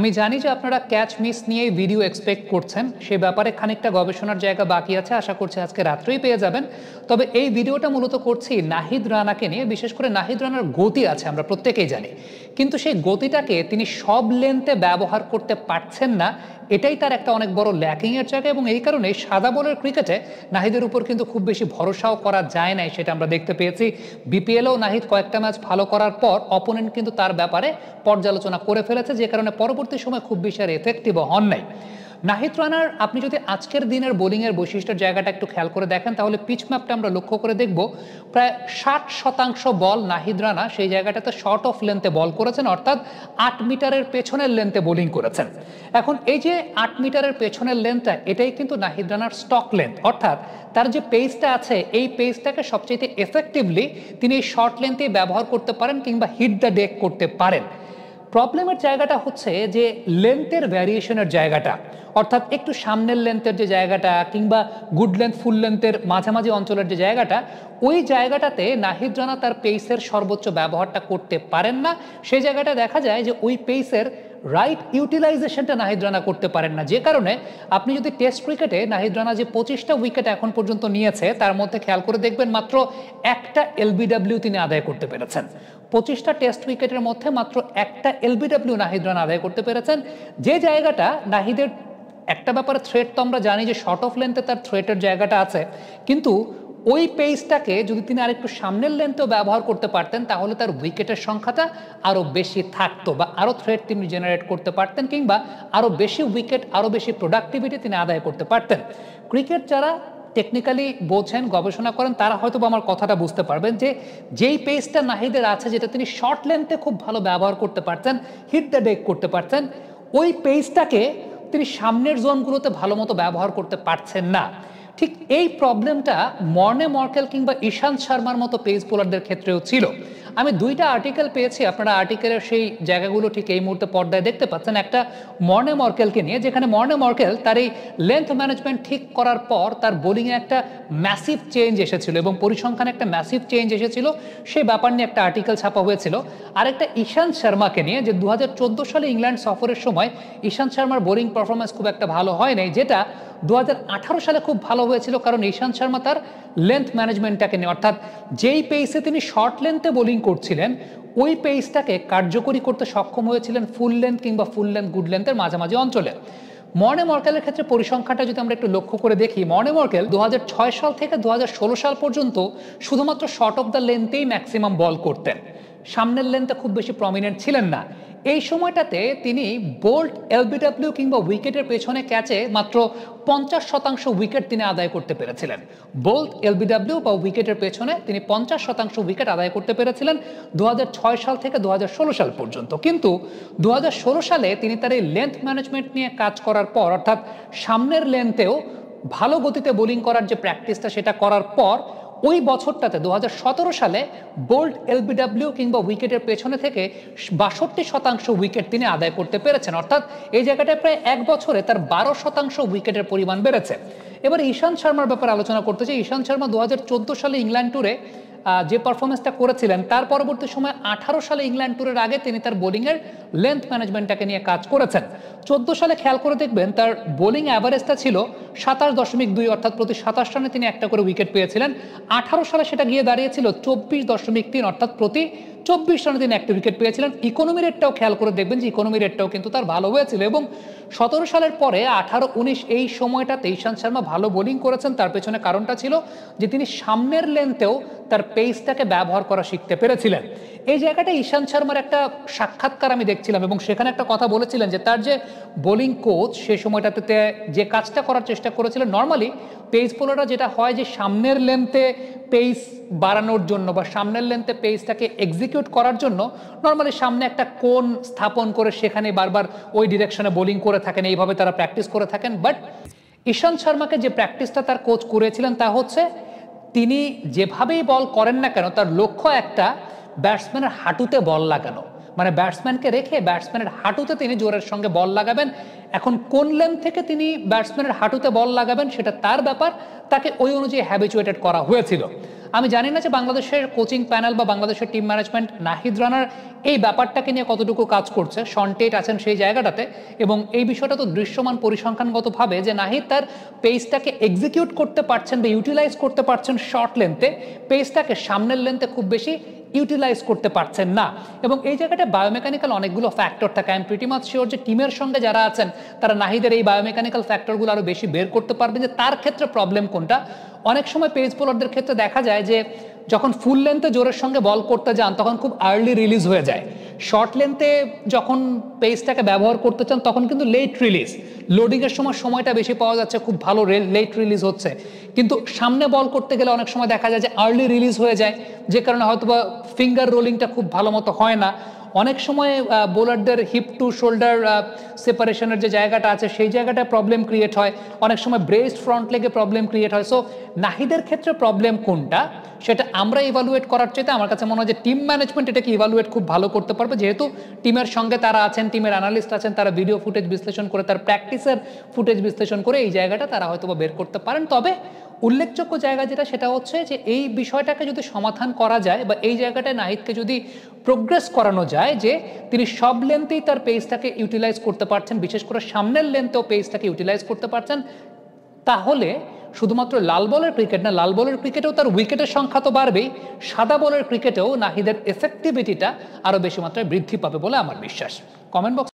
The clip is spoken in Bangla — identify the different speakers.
Speaker 1: আমি জানি যে আপনারা ক্যাচ মিস নিয়ে ভিডিও এক্সপেক্ট করছেন, সে ব্যাপারে খানিকটা গবেষণার জায়গা বাকি আছে, আশা করছি আজকে রাত্রেই পেয়ে যাবেন। তবে এই ভিডিওটা মূলত করছি নাহিদ রানাকে নিয়ে, বিশেষ করে নাহিদ রানার গতি আছে আমরা প্রত্যেকেই জানি, কিন্তু সেই গতিটাকে তিনি সব লেন্থে ব্যবহার করতে পারছেন না, এটাই তার একটা অনেক বড় ল্যাকিংয়ের জায়গা। এবং এই কারণে সাদা বলের ক্রিকেটে নাহিদের উপর কিন্তু খুব বেশি ভরসাও করা যায় নাই, সেটা আমরা দেখতে পেয়েছি। বিপিএলেও নাহিদ কয়েকটা ম্যাচ ভালো করার পর অপোনেন্ট কিন্তু তার ব্যাপারে পর্যালোচনা করে ফেলেছে, যে কারণে পরবর্তী সময় খুব বেশি আর এফেক্টিভও হন নাই। নাহিদ রানার আপনি যদি আজকের দিনের বোলিংয়ের বৈশিষ্ট্যের জায়গাটা একটু খেয়াল করে দেখেন, তাহলে পিচ ম্যাপটা আমরা লক্ষ্য করে দেখব প্রায় 60% বল নাহিদ রানা সেই জায়গাটাতে শর্ট অফ লেন্থে বল করেছেন, অর্থাৎ 8 মিটারের পেছনের লেন্থে বোলিং করেছেন। এখন এই যে 8 মিটারের পেছনের লেন্থটা, এটাই কিন্তু নাহিদ রানার স্টক লেন্থ, অর্থাৎ তার যে পেসটা আছে এই পেসটাকে সবচেয়ে এফেক্টিভলি তিনি এই শর্ট লেন্থেই ব্যবহার করতে পারেন কিংবা হিট দ্য ডেক করতে পারেন। প্রবলেমের জায়গাটা হচ্ছে যে লেন্থের ভ্যারিয়েশনের জায়গাটা, অর্থাৎ একটু সামনের লেন্থের যে জায়গাটা কিংবা গুড লেন্থ ফুল লেন্থের মাঝামাঝি অঞ্চলের যে জায়গাটা, ওই জায়গাটাতে নাহিদ রানা তার পেসের সর্বোচ্চ ব্যবহারটা করতে পারেন না। সেই জায়গাটা দেখা যায় যে ওই পেসের রাইট ইউটিলাইজেশনটা নাহিদ রানা করতে পারেন না, যে কারণে আপনি যদি টেস্ট ক্রিকেটে নাহিদ রানা যে 25টা উইকেট এখন পর্যন্ত নিয়েছে তার মধ্যে খেয়াল করে দেখবেন মাত্র একটা এলবিডব্লিউ তিনি আদায় করতে পেরেছেন। 25টা টেস্ট উইকেটের মধ্যে মাত্র একটা এলবিডব্লিউ নাহিদ রানা আদায় করতে পেরেছেন, যে জায়গাটা নাহিদের একটা ব্যাপারে থ্রেট তো আমরা জানি যে শর্ট অফ লেন্থে তার থ্রেটের জায়গাটা আছে, কিন্তু ওই পেসটাকে যদি তিনি আরেকটু সামনের লেন্থেও ব্যবহার করতে পারতেন তাহলে তার উইকেটের সংখ্যাটা আরও বেশি থাকতো বা আরও থ্রেট তিনি জেনারেট করতে পারতেন কিংবা আরও বেশি উইকেট, আরও বেশি প্রোডাক্টিভিটি তিনি আদায় করতে পারতেন। ক্রিকেট যারা টেকনিক্যালি বোঝেন, গবেষণা করেন, তারা হয়তো আমার কথাটা বুঝতে পারবেন যে যেই পেসটা নাহিদের আছে, যেটা তিনি শর্ট লেন্থে খুব ভালো ব্যবহার করতে পারতেন, হিট দ্য ডেক করতে পারতেন, ওই পেসটাকে তিনি সামনের জোনগুলোতে ভালো মতো ব্যবহার করতে পারছেন না। ঠিক এই প্রবলেমটা মর্নে মর্কেল কিংবা ঈশান্ত শর্মার মতো পেস বোলারদের ক্ষেত্রেও ছিল। আমি দুইটা আর্টিকেল পেয়েছি, আপনারা আর্টিকেলের সেই জায়গাগুলো ঠিক এই মুহূর্তে পর্দায় দেখতে পাচ্ছেন। একটা মর্নে মর্কেলকে নিয়ে, যেখানে মর্নে মর্কেল তার এই লেন্থ ম্যানেজমেন্ট ঠিক করার পর তার বোলিংয়ে একটা ম্যাসিভ চেঞ্জ এসেছিল এবং পরিসংখ্যানে একটা ম্যাসিভ চেঞ্জ এসেছিল, সেই ব্যাপার নিয়ে একটা আর্টিকেল ছাপা হয়েছিল। আরেকটা ঈশান্ত শর্মাকে নিয়ে, যে 2014 সালে ইংল্যান্ড সফরের সময় ঈশান্ত শর্মার বোলিং পারফরমেন্স খুব একটা ভালো হয় নাই, যেটা 2018 সালে খুব ভালো হয়েছিল, কারণ ঈশান্ত শর্মা তার লেন্থ ম্যানেজমেন্টটাকে নিয়ে, অর্থাৎ যেই পেসে তিনি শর্ট লেন্থে বোলিং করছিলেন ওই পেসটাকে কার্যকরী করতে সক্ষম হয়েছিলেন ফুল লেন্থ কিংবা ফুল লেন্থ গুড লেন্থের মাঝামাঝি অঞ্চলে। মর্নে মর্কেলের ক্ষেত্রে পরিসংখ্যানটা যদি আমরা একটু লক্ষ্য করে দেখি, মর্নে মর্কেল 2006 সাল থেকে 2016 সাল পর্যন্ত শুধুমাত্র শর্ট অফ দ্য লেন্থেই ম্যাক্সিমাম বল করতেন, সামনের লেন্থে খুব বেশি প্রমিনেন্ট ছিলেন না। এই সময়টাতে তিনি বোল্ট, এলবিডব্লিউ কিংবা উইকেটের পেছনে ক্যাচে মাত্র 50% উইকেট তিনি আদায় করতে পেরেছিলেন। বোল্ট, এলবিডব্লিউ বা উইকেটের পেছনে তিনি 50% উইকেট আদায় করতে পেরেছিলেন 2006 সাল থেকে 2016 সাল পর্যন্ত। কিন্তু 2016 সালে তিনি তার এই লেন্থ ম্যানেজমেন্ট নিয়ে কাজ করার পর, অর্থাৎ সামনের লেন্থেও ভালো গতিতে বোলিং করার যে প্র্যাকটিসটা সেটা করার পর, ওই বছরটাতে 2017 সালে বোল্ট, এলবিডব্লিউ কিংবা উইকেটের পেছনে থেকে 62% উইকেট তিনি আদায় করতে পেরেছেন, অর্থাৎ এই জায়গাটায় প্রায় এক বছরে তার 12% উইকেটের পরিমাণ বেড়েছে। এবার ঈশান্ত শর্মার ব্যাপারে আলোচনা করতে চাই। ঈশান্ত শর্মা 2014 সালে ইংল্যান্ড ট্যুরে যে পারফরমেন্সটা করেছিলেন, তার পরবর্তী সময় 18 সালে ইংল্যান্ড ট্যুরের আগে তিনি তার বোলিংয়ের লেন্থ ম্যানেজমেন্টটাকে নিয়ে কাজ করেছেন। 14 সালে খেয়াল করে দেখবেন তার বোলিং অ্যাভারেজটা ছিল 27.2, অর্থাৎ প্রতি 27 রানে তিনি একটা করে উইকেট পেয়েছিলেন। 18 সালে সেটা গিয়ে দাঁড়িয়েছিল 24.3, অর্থাৎ প্রতি 24 রানে তিনি একটা উইকেট পেয়েছিলেন। ইকোনমি রেটটাও খেয়াল করে দেখবেন যে ইকোনমি রেটটাও কিন্তু তার ভালো হয়েছিল। এবং 17 সালের পরে 18-19 এই সময়টাতে ঈশান্ত শর্মা ভালো বোলিং করেছেন, তার পেছনে কারণটা ছিল যে তিনি সামনের লেন্থেও তার পেসটাকে ব্যবহার করা শিখতে পেরেছিলেন। এই জায়গাটা ঈশান্ত শর্মার একটা সাক্ষাৎকার আমি দেখছিলাম এবং সেখানে একটা কথা বলেছিলেন যে তার যে বোলিং কোচ সে সময়টাতে যে কাজটা করার চেষ্টা করেছিলেন, নর্মালি পেস বোলাররা যেটা হয় যে সামনের লেন্থে পেস বাড়ানোর জন্য বা সামনের লেন্থে পেসটাকে এক্সিকিউট করার জন্য নর্মালি সামনে একটা কোণ স্থাপন করে সেখানে বারবার ওই ডিরেকশনে বোলিং করে থাকেন, এইভাবে তারা প্র্যাকটিস করে থাকেন। বাট ঈশান্ত শর্মাকে যে প্র্যাকটিসটা তার কোচ করেছিলেন তা হচ্ছে তিনি যেভাবেই বল করেন না কেন তার লক্ষ্য একটা ব্যাটসম্যানের হাঁটুতে বল লাগানো, মানে ব্যাটসম্যানকে রেখে ব্যাটসম্যানের হাঁটুতে তিনি জোরের সঙ্গে বল লাগাবেন। এখন কোন লেন্থ থেকে তিনি ব্যাটসম্যানের হাঁটুতে বল লাগাবেন সেটা তার ব্যাপার, তাকে ওই অনুযায়ী হ্যাবিচুয়েটেড করা হয়েছিল। আমি জানি না যে বাংলাদেশের কোচিং প্যানেল বা বাংলাদেশের টিম ম্যানেজমেন্ট নাহিদ রানার এই ব্যাপারটাকে নিয়ে কতটুকু কাজ করছে। শন টেট আছেন সেই জায়গাটাতে, এবং এই বিষয়টা তো দৃশ্যমান পরিসংখ্যানগতভাবে যে নাহিদ তার পেসটাকে এক্সিকিউট করতে পারছেন বা ইউটিলাইজ করতে পারছেন শর্ট লেন্থে, পেসটাকে সামনের লেন্থে খুব বেশি ইউটিলাইজ করতে পারছেন না। এবং এই জায়গাটা বায়োমেকানিক্যাল অনেকগুলো ফ্যাক্টর থাকে। I am pretty much sure যে টিমের সঙ্গে যারা আছেন তারা নাহিদের এই বায়োমেকানিক্যাল ফ্যাক্টরগুলো আরও বেশি বের করতে পারবেন যে তার ক্ষেত্রে প্রবলেম কোনটা। অনেক সময় পেস বোলারদের ক্ষেত্রে দেখা যায় যে যখন ফুল লেন্থে জোরের সঙ্গে বল করতে যান তখন খুব আর্লি রিলিজ হয়ে যায়, শর্ট লেন্থে যখন পেসটাকে ব্যবহার করতে চান তখন কিন্তু লেট রিলিজ, লোডিংয়ের সময় সময়টা বেশি পাওয়া যাচ্ছে, খুব ভালো লেট রিলিজ হচ্ছে। কিন্তু সামনে বল করতে গেলে অনেক সময় দেখা যায় যে আর্লি রিলিজ হয়ে যায়, যে কারণে হয়তো বা ফিঙ্গার রোলিংটা খুব ভালো মতো হয় না। অনেক সময় বোলারদের হিপ টু শোল্ডার সেপারেশনের যে জায়গাটা আছে সেই জায়গাটায় প্রবলেম ক্রিয়েট হয়, অনেক সময় ব্রেস্ট ফ্রন্ট লেগে প্রবলেম ক্রিয়েট হয়। সো নাহিদের ক্ষেত্রে প্রবলেম কোনটা সেটা আমরা ইভালুয়েট করার চাইতে আমার কাছে মনে হয় যে টিম ম্যানেজমেন্ট এটাকে ইভালুয়েট খুব ভালো করতে পারবে, যেহেতু টিমের সঙ্গে তারা আছেন, টিমের অ্যানালিস্ট আছেন, তারা ভিডিও ফুটেজ বিশ্লেষণ করে, তার প্র্যাকটিসের ফুটেজ বিশ্লেষণ করে এই জায়গাটা তারা হয়তো বা বের করতে পারেন। তবে উল্লেখযোগ্য জায়গা যেটা সেটা হচ্ছে যে এই বিষয়টাকে যদি সমাধান করা যায় বা এই জায়গাটায় নাহিদকে যদি প্রোগ্রেস করানো যায় যে তিনি সব লেন্থেই তার পেসটাকে ইউটিলাইজ করতে পারছেন, বিশেষ করে সামনের লেন্থেও পেসটাকে ইউটিলাইজ করতে পারছেন, তাহলে শুধুমাত্র লাল বলের ক্রিকেট না, লাল বলের ক্রিকেটেও তার উইকেটের সংখ্যা তো বাড়বেই, সাদা বলের ক্রিকেটেও নাহিদের এফেক্টিভিটিটা আরও বেশি মাত্রায় বৃদ্ধি পাবে বলে আমার বিশ্বাস। Comment box